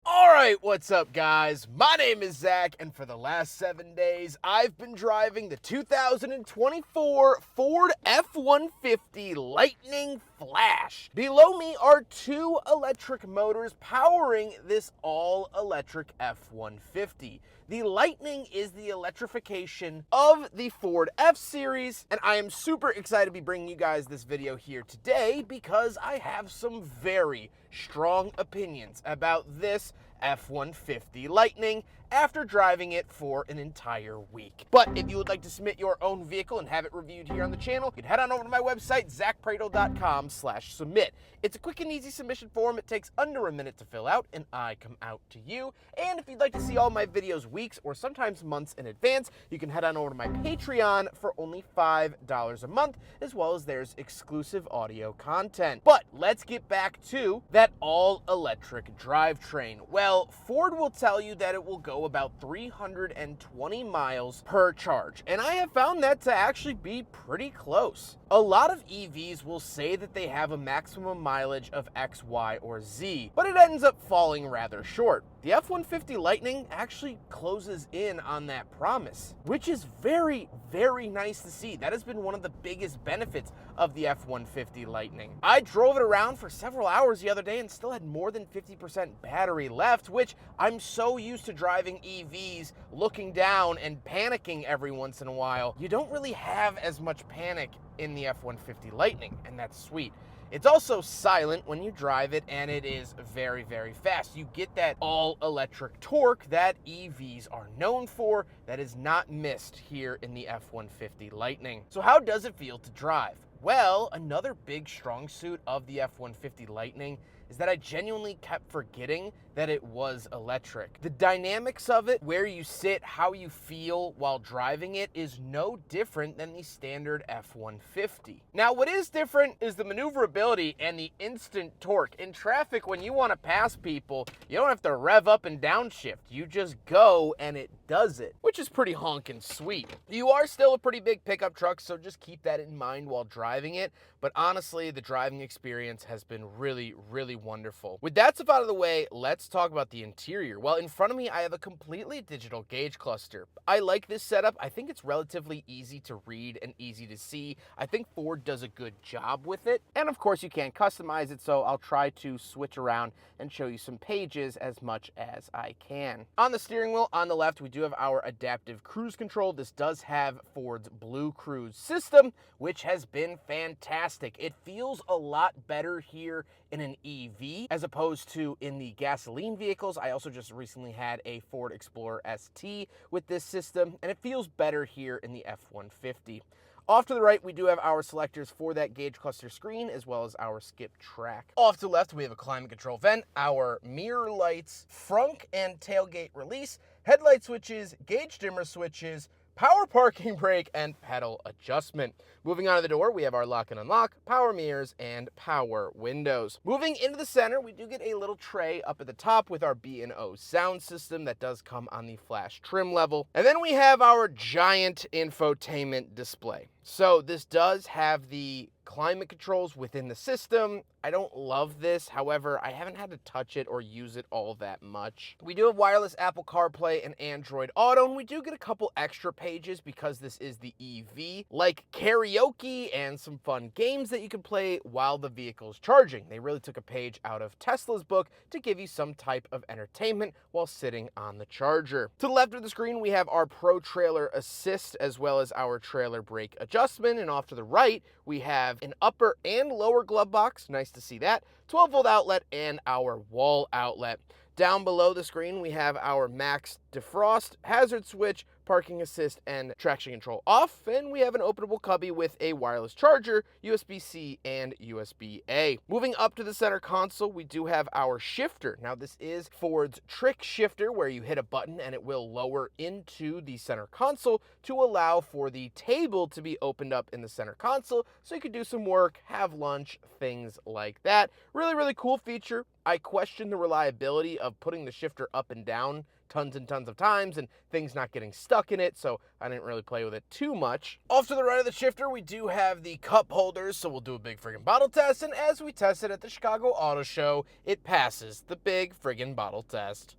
Alright, what's up guys? My name is Zach, and for the last 7 days, I've been driving the 2024 Ford F-150 Lightning Flash. Below me are two electric motors powering this all-electric F-150. The Lightning is the electrification of the Ford F-Series, and I am super excited to be bringing you guys this video here today because I have some very strong opinions about this F-150 Lightning after driving it for an entire week. But if you would like to submit your own vehicle and have it reviewed here on the channel, you can head on over to my website, zackpradel.com/submit. It's a quick and easy submission form. It takes under a minute to fill out, and I come out to you. And if you'd like to see all my videos weeks or sometimes months in advance, you can head on over to my Patreon for only $5 a month, as well as there's exclusive audio content. But let's get back to that all-electric drivetrain. Well, Ford will tell you that it will go about 320 miles per charge, and I have found that to actually be pretty close. A lot of EVs will say that they have a maximum mileage of X, Y, or Z, but it ends up falling rather short. The F-150 Lightning actually closes in on that promise, which is very, very nice to see. That has been one of the biggest benefits of the F-150 Lightning. I drove it around for several hours the other day and still had more than 50% battery left, which I'm so used to driving EVs, looking down and panicking every once in a while. You don't really have as much panic in the F-150 Lightning, and that's sweet. It's also silent when you drive it, and it is very, very fast. You get that all-electric torque that EVs are known for that is not missed here in the F-150 Lightning. So how does it feel to drive? Well, another big strong suit of the F-150 Lightning is that I genuinely kept forgetting that it was electric. The dynamics of it, where you sit, how you feel while driving it, is no different than the standard F-150. Now, what is different is the maneuverability and the instant torque. In traffic, when you want to pass people, you don't have to rev up and downshift. You just go and it does it, which is pretty honkin' sweet. You are still a pretty big pickup truck, so just keep that in mind while driving it. But honestly, the driving experience has been really, really wonderful. With that stuff out of the way, let's talk about the interior. Well, in front of me, I have a completely digital gauge cluster. I like this setup. I think it's relatively easy to read and easy to see. I think Ford does a good job with it. And of course, you can't customize it, so I'll try to switch around and show you some pages as much as I can. On the steering wheel, on the left, we do have our adaptive cruise control. This does have Ford's Blue Cruise system, which has been fantastic. It feels a lot better here in an EV as opposed to in the gasoline vehicles. I also just recently had a Ford Explorer ST with this system, and it feels better here in the F-150. Off to the right, we do have our selectors for that gauge cluster screen, as well as our skip track. Off to the left, we have a climate control vent, our mirror lights, frunk and tailgate release, headlight switches, gauge dimmer switches, power parking brake, and pedal adjustment. Moving on to the door, we have our lock and unlock, power mirrors, and power windows. Moving into the center, we do get a little tray up at the top with our B&O sound system that does come on the Flash trim level. And then we have our giant infotainment display. So this does have the climate controls within the system. I don't love this. However, I haven't had to touch it or use it all that much. We do have wireless Apple CarPlay and Android Auto, and we do get a couple extra pages because this is the EV, like karaoke and some fun games that you can play while the vehicle's charging. They really took a page out of Tesla's book to give you some type of entertainment while sitting on the charger. To the left of the screen, we have our Pro Trailer Assist as well as our trailer brake adjustment, and off to the right, we have an upper and lower glove box. Nice to see that. 12-volt outlet and our wall outlet. Down below the screen, we have our max defrost, hazard switch, parking assist, and traction control off. And we have an openable cubby with a wireless charger, USB-C, and USB-A. Moving up to the center console, we do have our shifter. Now, this is Ford's trick shifter, where you hit a button and it will lower into the center console to allow for the table to be opened up in the center console so you could do some work, have lunch, things like that. Really, really cool feature. I question the reliability of putting the shifter up and down tons and tons of times and things not getting stuck in it, so I didn't really play with it too much. Off to the right of the shifter, we do have the cup holders, so we'll do a big friggin' bottle test, and as we tested at the Chicago Auto Show, it passes the big friggin' bottle test.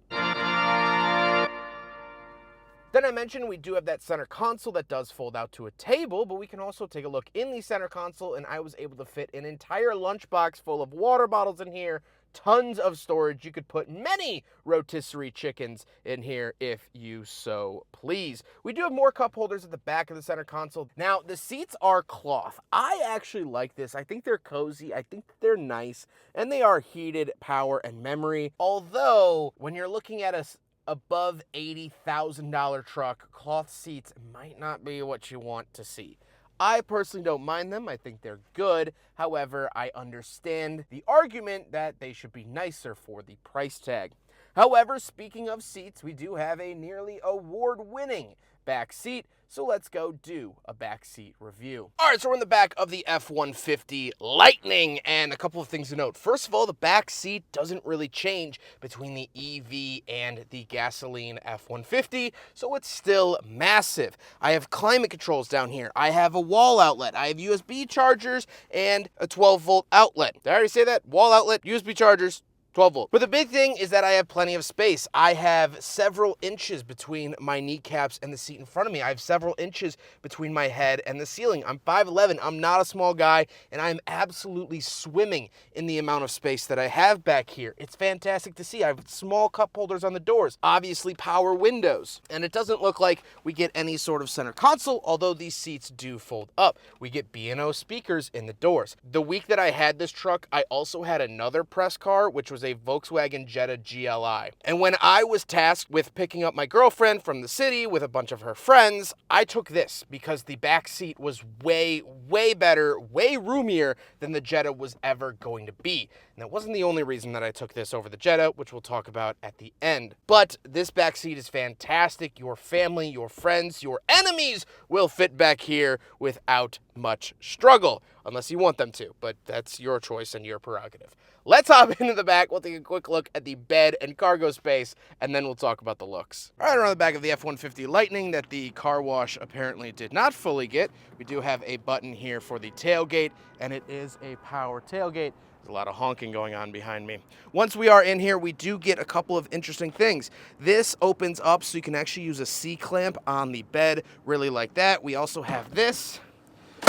Then I mentioned we do have that center console that does fold out to a table, but we can also take a look in the center console, and I was able to fit an entire lunchbox full of water bottles in here, tons of storage. You could put many rotisserie chickens in here if you so please. We do have more cup holders at the back of the center console. Now, the seats are cloth. I actually like this. I think they're cozy. I think they're nice, and they are heated, power, and memory. Although, when you're looking at a above $80,000 truck, cloth seats might not be what you want to see. I personally don't mind them. I think they're good. However, I understand the argument that they should be nicer for the price tag. However, speaking of seats, we do have a nearly award-winning back seat, so let's go do a back seat review. All right, so we're in the back of the F-150 Lightning, and a couple of things to note. First of all, the back seat doesn't really change between the EV and the gasoline F-150, so it's still massive. I have climate controls down here. I have a wall outlet. I have USB chargers and a 12-volt outlet. Did I already say that? Wall outlet, USB chargers, 12 volt. But the big thing is that I have plenty of space. I have several inches between my kneecaps and the seat in front of me. I have several inches between my head and the ceiling. I'm 5'11". I'm not a small guy, and I'm absolutely swimming in the amount of space that I have back here. It's fantastic to see. I have small cup holders on the doors, obviously power windows, and it doesn't look like we get any sort of center console, although these seats do fold up. We get B&O speakers in the doors. The week that I had this truck, I also had another press car, which was a Volkswagen Jetta GLI. And when I was tasked with picking up my girlfriend from the city with a bunch of her friends, I took this because the back seat was way, way better, way roomier than the Jetta was ever going to be. And that wasn't the only reason that I took this over the Jetta, which we'll talk about at the end. But this back seat is fantastic. Your family, your friends, your enemies will fit back here without much struggle, unless you want them to, but that's your choice and your prerogative. Let's hop into the back. We'll take a quick look at the bed and cargo space, and then we'll talk about the looks. All right, around the back of the F-150 Lightning that the car wash apparently did not fully get, we do have a button here for the tailgate, and it is a power tailgate. There's a lot of honking going on behind me. Once we are in here, we do get a couple of interesting things. This opens up so you can actually use a C-clamp on the bed, really like that. We also have this,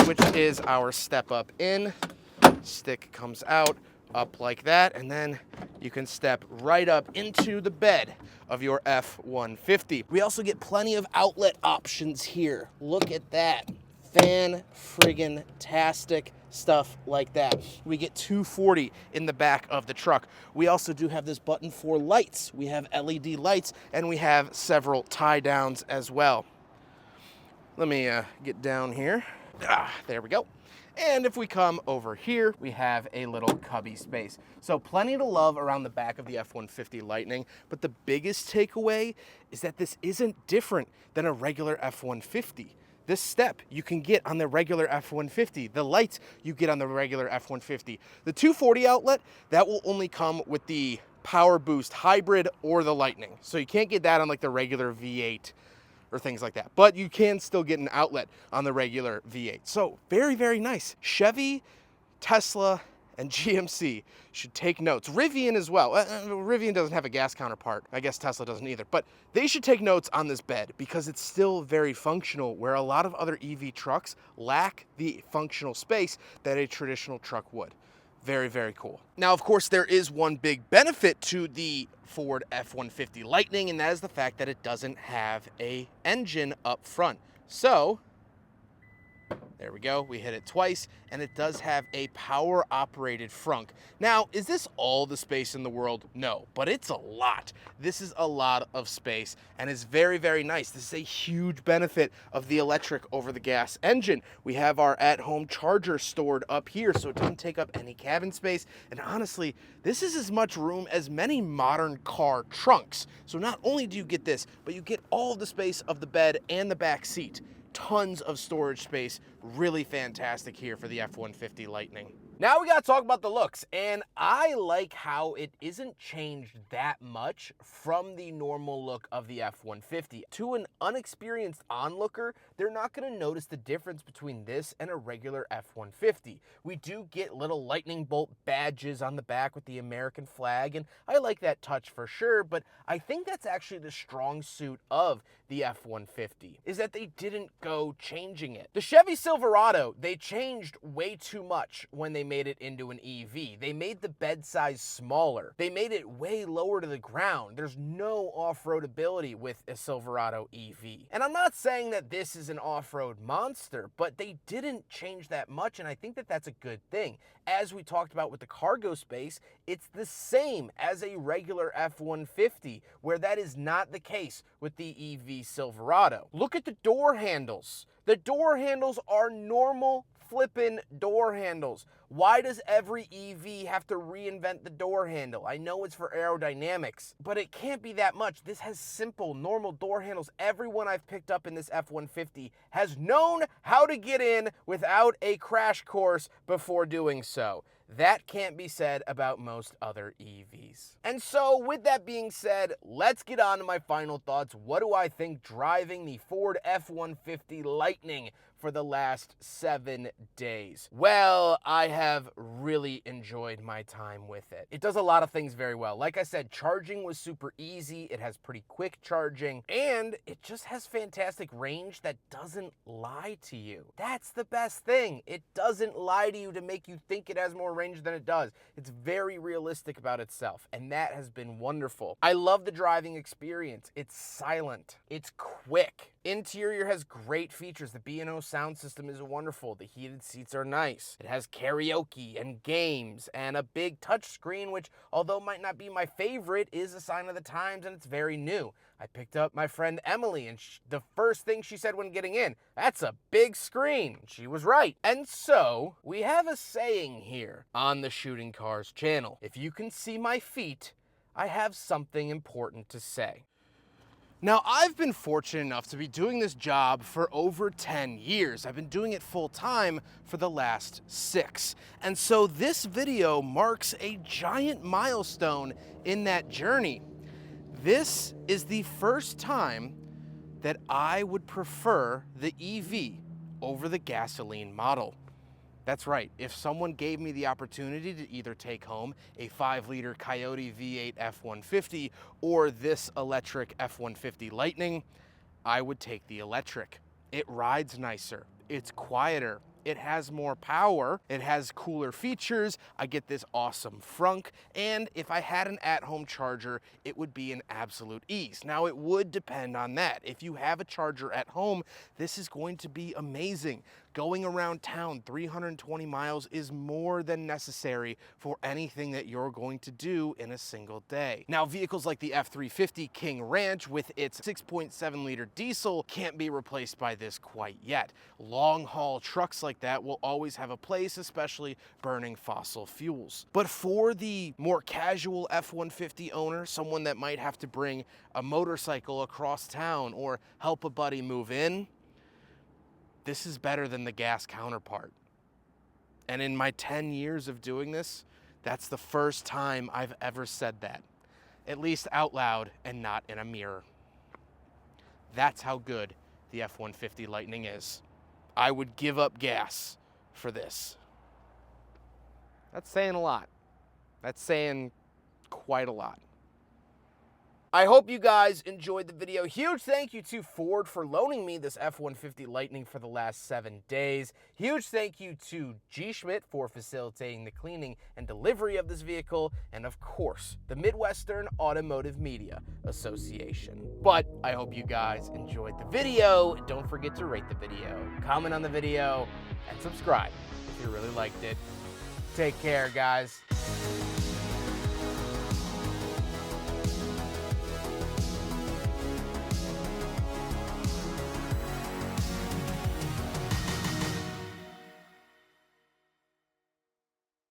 which is our step up in. Stick comes out, up like that, and then you can step right up into the bed of your F-150. We also get plenty of outlet options here. Look at that. Fan-friggin-tastic stuff like that. We get 240 in the back of the truck. We also do have this button for lights. We have LED lights, and we have several tie downs as well. Let me get down here. There we go. And if we come over here, we have a little cubby space. So plenty to love around the back of the F-150 Lightning, but the biggest takeaway is that this isn't different than a regular F-150. This step you can get on the regular F-150. The lights you get on the regular F-150. The 240 outlet, that will only come with the Power Boost Hybrid or the Lightning. So you can't get that on like the regular V8 or things like that. But you can still get an outlet on the regular V8. So very, very nice. Chevy, Tesla, and GMC should take notes. Rivian as well. Rivian doesn't have a gas counterpart. I guess Tesla doesn't either. But they should take notes on this bed because it's still very functional, where a lot of other EV trucks lack the functional space that a traditional truck would. Very, very cool. Now, of course, there is one big benefit to the Ford F-150 Lightning, and that is the fact that it doesn't have an engine up front. So there we go, we hit it twice, and it does have a power-operated frunk. Now, is this all the space in the world? No, but it's a lot. This is a lot of space, and it's very, very nice. This is a huge benefit of the electric over the gas engine. We have our at-home charger stored up here, so it doesn't take up any cabin space, and honestly, this is as much room as many modern car trunks. So not only do you get this, but you get all of the space of the bed and the back seat. Tons of storage space, really fantastic here for the F-150 Lightning. Now we gotta talk about the looks, and I like how it isn't changed that much from the normal look of the F-150. To an unexperienced onlooker, they're not gonna notice the difference between this and a regular F-150. We do get little lightning bolt badges on the back with the American flag, and I like that touch for sure, but I think that's actually the strong suit of the F-150, is that they didn't go changing it. The Chevy Silverado, they changed way too much when they made it into an EV. They made the bed size smaller. They made it way lower to the ground. There's no off-road ability with a Silverado EV. And I'm not saying that this is an off-road monster, but they didn't change that much, and I think that that's a good thing. As we talked about with the cargo space, it's the same as a regular F-150, where that is not the case with the EV Silverado. Look at the door handles. The door handles are normal flippin' door handles. Why does every EV have to reinvent the door handle? I know it's for aerodynamics, but it can't be that much. This has simple, normal door handles. Everyone I've picked up in this F-150 has known how to get in without a crash course before doing so. That can't be said about most other EVs. And so with that being said, let's get on to my final thoughts. What do I think driving the Ford F-150 Lightning for the last 7 days? Well, I have really enjoyed my time with it. It does a lot of things very well. Like I said, charging was super easy. It has pretty quick charging, and it just has fantastic range that doesn't lie to you. That's the best thing. It doesn't lie to you to make you think it has more range than it does. It's very realistic about itself, and that has been wonderful. I love the driving experience. It's silent. It's quick. Interior has great features. The B&O sound system is wonderful. The heated seats are nice. It has karaoke and games and a big touch screen, which, although might not be my favorite, is a sign of the times, and it's very new. I picked up my friend Emily, and the first thing she said when getting in, "That's a big screen." She was right. And so, we have a saying here on the Shooting Cars channel. If you can see my feet, I have something important to say. Now, I've been fortunate enough to be doing this job for over 10 years. I've been doing it full time for the last 6. And so this video marks a giant milestone in that journey. This is the first time that I would prefer the EV over the gasoline model. That's right, if someone gave me the opportunity to either take home a 5-liter Coyote V8 F-150 or this electric F-150 Lightning, I would take the electric. It rides nicer, it's quieter, it has more power, it has cooler features, I get this awesome frunk, and if I had an at-home charger, it would be an absolute ease. Now, it would depend on that. If you have a charger at home, this is going to be amazing. Going around town 320 miles is more than necessary for anything that you're going to do in a single day. Now, vehicles like the F-350 King Ranch with its 6.7-liter diesel can't be replaced by this quite yet. Long-haul trucks like that will always have a place, especially burning fossil fuels. But for the more casual F-150 owner, someone that might have to bring a motorcycle across town or help a buddy move in, this is better than the gas counterpart. And in my 10 years of doing this, that's the first time I've ever said that, at least out loud and not in a mirror. That's how good the F-150 Lightning is. I would give up gas for this. That's saying a lot. That's saying quite a lot. I hope you guys enjoyed the video. Huge thank you to Ford for loaning me this F-150 Lightning for the last 7 days. Huge thank you to G. Schmidt for facilitating the cleaning and delivery of this vehicle. And of course, the Midwestern Automotive Media Association. But I hope you guys enjoyed the video. Don't forget to rate the video, comment on the video, and subscribe if you really liked it. Take care, guys.